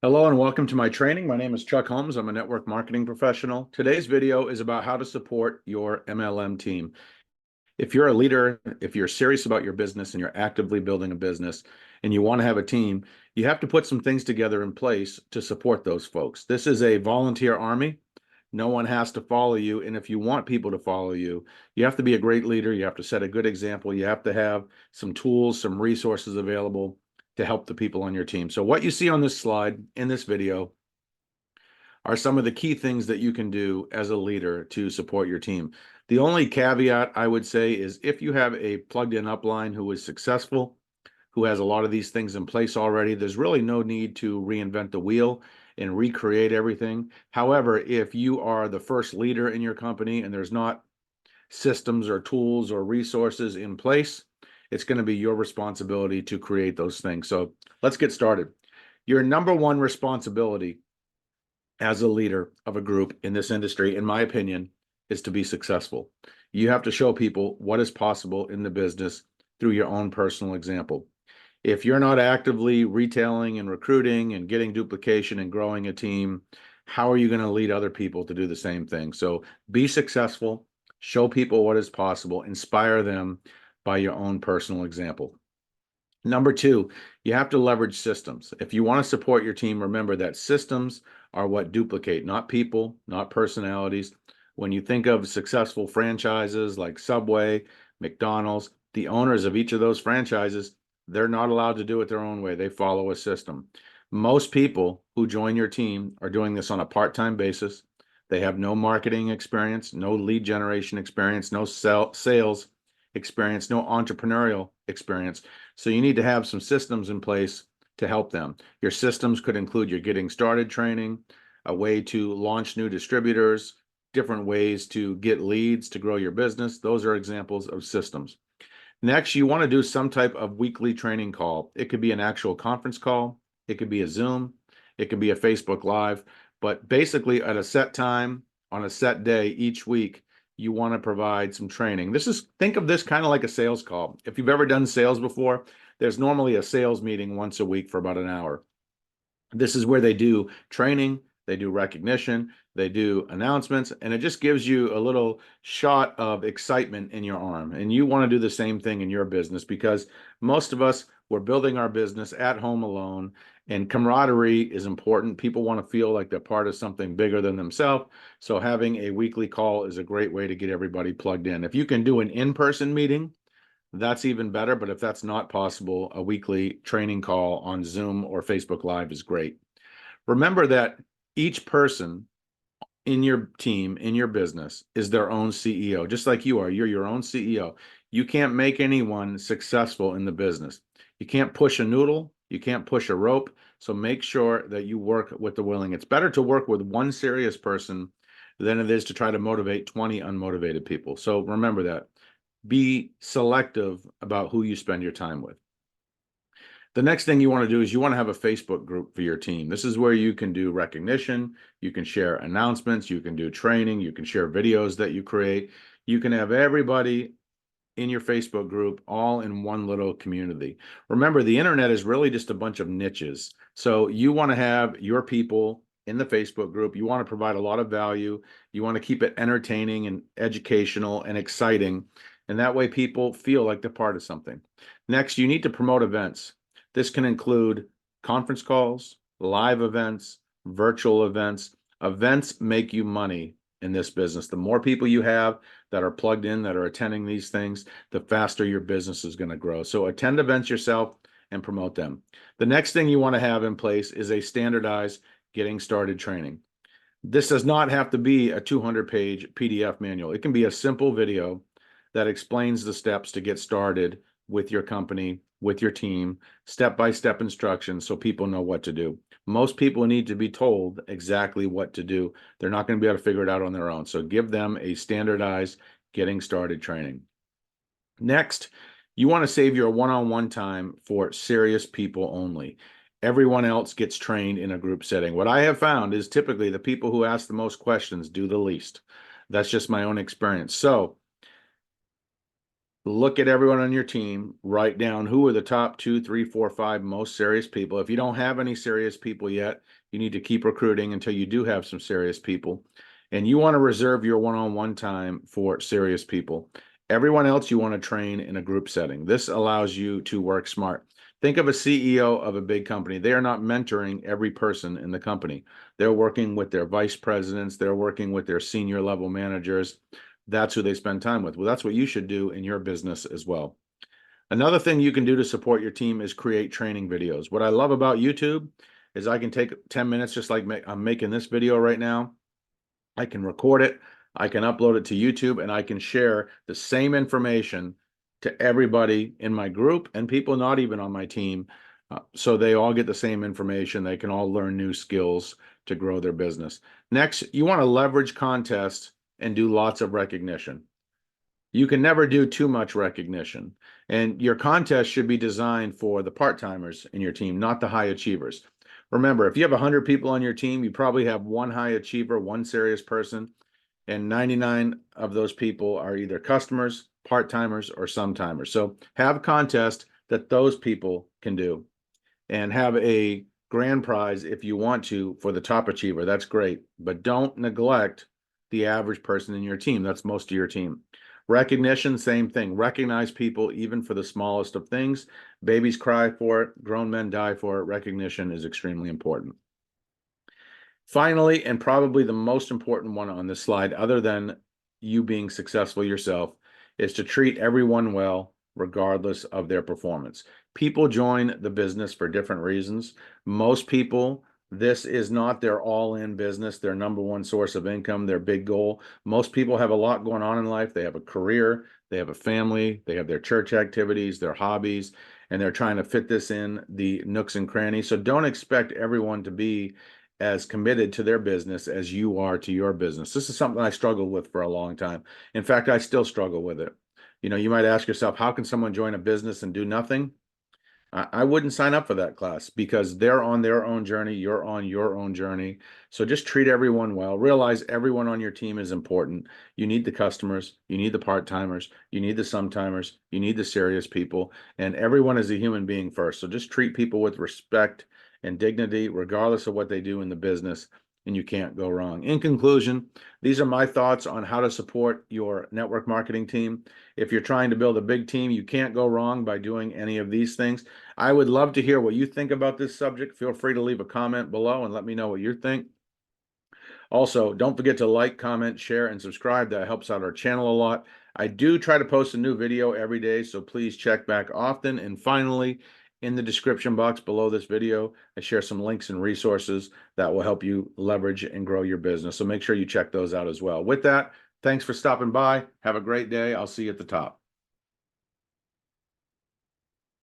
Hello and welcome to my training. My name is Chuck Holmes. I'm a network marketing professional. Today's video is about how to support your MLM team. If you're a leader, if you're serious about your business and you're actively building a business and you want to have a team, you have to put some things together in place to support those folks. This is a volunteer army. No one has to follow you. And if you want people to follow you, you have to be a great leader. You have to set a good example. You have to have some tools, some resources available to help the people on your team. So what you see on this slide in this video are some of the key things that you can do as a leader to support your team. The only caveat I would say is if you have a plugged-in upline who is successful, who has a lot of these things in place already, there's really no need to reinvent the wheel and recreate everything. However, if you are the first leader in your company and there's not systems or tools or resources in place, it's going to be your responsibility to create those things. So let's get started. Your number one responsibility as a leader of a group in this industry, in my opinion, is to be successful. You have to show people what is possible in the business through your own personal example. If you're not actively retailing and recruiting and getting duplication and growing a team, how are you going to lead other people to do the same thing? So be successful, show people what is possible, inspire them by your own personal example. Number two, you have to leverage systems. If you want to support your team, remember that systems are what duplicate, not people, not personalities. When you think of successful franchises like Subway, McDonald's, the owners of each of those franchises, they're not allowed to do it their own way. They follow a system. Most people who join your team are doing this on a part-time basis. They have no marketing experience, no lead generation experience, no sales experience, no entrepreneurial experience. So you need to have some systems in place to help them. Your systems could include your getting started training, a way to launch new distributors, different ways to get leads to grow your business. Those are examples of systems. Next, you want to do some type of weekly training call. It could be an actual conference call. It could be a Zoom. It could be a Facebook Live. But basically, at a set time on a set day each week, you want to provide some training. Think of this kind of like a sales call. If you've ever done sales before, there's normally a sales meeting once a week for about an hour. This is where they do training, they do recognition, they do announcements, and it just gives you a little shot of excitement in your arm. And you want to do the same thing in your business because most of us, we're building our business at home alone, and camaraderie is important. People want to feel like they're part of something bigger than themselves. So having a weekly call is a great way to get everybody plugged in. If you can do an in-person meeting, that's even better. But if that's not possible, a weekly training call on Zoom or Facebook Live is great. Remember that each person in your team, in your business, is their own CEO, just like you are. You're your own CEO. You can't make anyone successful in the business. You can't push a noodle. You can't push a rope. So make sure that you work with the willing. It's better to work with one serious person than it is to try to motivate 20 unmotivated people. So remember that. Be selective about who you spend your time with. The next thing you want to do is you want to have a Facebook group for your team. This is where you can do recognition, you can share announcements, you can do training, you can share videos that you create. You can have everybody in your Facebook group all in one little community. Remember, the internet is really just a bunch of niches. So you want to have your people in the Facebook group. You want to provide a lot of value. You want to keep it entertaining and educational and exciting. And that way people feel like they're part of something. Next, you need to promote events. This can include conference calls, live events, virtual events. Events make you money in this business. The more people you have that are plugged in, that are attending these things, the faster your business is going to grow. So attend events yourself and promote them. The next thing you want to have in place is a standardized getting started training. This does not have to be a 200-page PDF manual. It can be a simple video that explains the steps to get started with your company, with your team, step-by-step instructions so people know what to do. Most people need to be told exactly what to do. They're not going to be able to figure it out on their own. So give them a standardized getting started training. Next, you want to save your one-on-one time for serious people only. Everyone else gets trained in a group setting. What I have found is typically the people who ask the most questions do the least. That's just my own experience. So Look at everyone on your team, write down who are the top 2, 3, 4, 5 most serious people. If you don't have any serious people yet, you need to keep recruiting until you do have some serious people. And you want to reserve your one-on-one time for serious people. Everyone else you want to train in a group setting. This allows you to work smart. Think of a CEO of a big company. They are not mentoring every person in the company. They're working with their vice presidents. They're working with their senior level managers. That's who they spend time with. Well, that's what you should do in your business as well. Another thing you can do to support your team is create training videos. What I love about YouTube is I can take 10 minutes, just like I'm making this video right now. I can record it, I can upload it to YouTube, and I can share the same information to everybody in my group and people not even on my team. So they all get the same information. They can all learn new skills to grow their business. Next, you want to leverage contests and do lots of recognition. You can never do too much recognition. And your contest should be designed for the part-timers in your team, not the high achievers. Remember, if you have 100 people on your team, you probably have one high achiever, one serious person, and 99 of those people are either customers, part-timers, or some-timers. So have contests that those people can do, and have a grand prize if you want to for the top achiever. That's great, but don't neglect the average person in your team. That's most of your team. Recognition, same thing. Recognize people even for the smallest of things. Babies cry for it, grown men die for it. Recognition is extremely important. Finally, and probably the most important one on this slide, other than you being successful yourself, is to treat everyone well, regardless of their performance. People join the business for different reasons. Most people, this is not their all-in business, their number one source of income, their big goal. Most people have a lot going on in life. They have a career, they have a family, they have their church activities, their hobbies, and they're trying to fit this in the nooks and crannies. So don't expect everyone to be as committed to their business as you are to your business. This is something I struggled with for a long time. In fact, I still struggle with it. You might ask yourself, how can someone join a business and do nothing? I wouldn't sign up for that class, because they're on their own journey. You're on your own journey. So just treat everyone well. Realize everyone on your team is important. You need the customers, you need the part-timers, you need the some-timers, you need the serious people, and everyone is a human being first. So just treat people with respect and dignity, regardless of what they do in the business, and you can't go wrong. In conclusion, these are my thoughts on how to support your network marketing team. If you're trying to build a big team, you can't go wrong by doing any of these things. I would love to hear what you think about this subject. Feel free to leave a comment below and let me know what you think. Also, don't forget to like, comment, share, and subscribe. That helps out our channel a lot. I do try to post a new video every day, so please check back often. And finally, in the description box below this video, I share some links and resources that will help you leverage and grow your business. So make sure you check those out as well. With that, thanks for stopping by. Have a great day. I'll see you at the top.